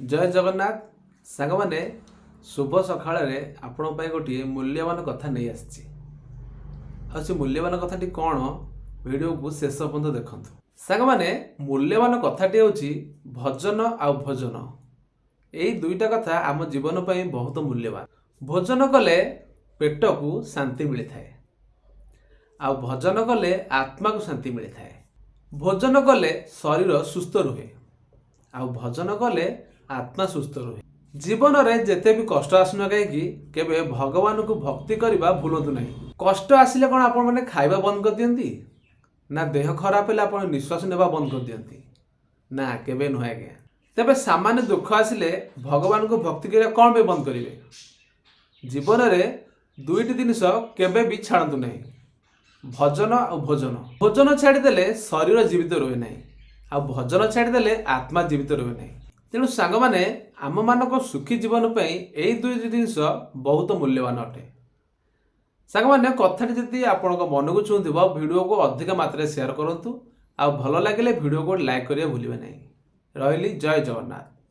जय जगन्नाथ सांग मैंने शुभ सकाल आपण गोटे मूल्यवान कथा नहीं आसी मूल्यवान कथाटी कौन वीडियो को शेष पर्यंत देखु सांग मैंने मूल्यवान कथाटी हूँ भजन आउ भोजन यही दुईटा कथा आम जीवन पर बहुत मूल्यवान। भोजन कले पेट को शांति मिली थाए आ भजन कले आत्मा को शांति मिली थाए। भोजन कले शरीर सुस्थ रुहे आ भजन कले आत्मा सुस्थ रुहे। जीवन में जिते भी कष्ट आसना कहीं केवे भगवान को भक्ति करने भूलु ना। कष्ट आसिले कौन आपण मैंने खाइबा बंद कर दियंती ना देह खराब है आप निश्वास नेबा बंद कर दियंती ना केवे नुह आज्ञा। तेबे सामान्य दुख आसिले भगवान को भक्ति करिया कौन पे बंद करेंगे। जीवन में दुईटी जिनिस केवे भी छाड़ू ना भजन और भोजन। भोजन छाड़देले शरीर जीवित रुहे ना आ भजन छाड़देले आत्मा जीवित रुहे ना। तेणु सांग मैंने आम मानक सुखी जीवन पर यही दुईटी जिनिस बहुत मूल्यवान अटे। सांग मैंने कथाटी जदि आपण मन को छुँव भिडियो को अधिक मात्रा शेयर करूँ आ भल लगे भिडियो को लाइक करिया भूलिबे नहीं। रही जय जगन्नाथ।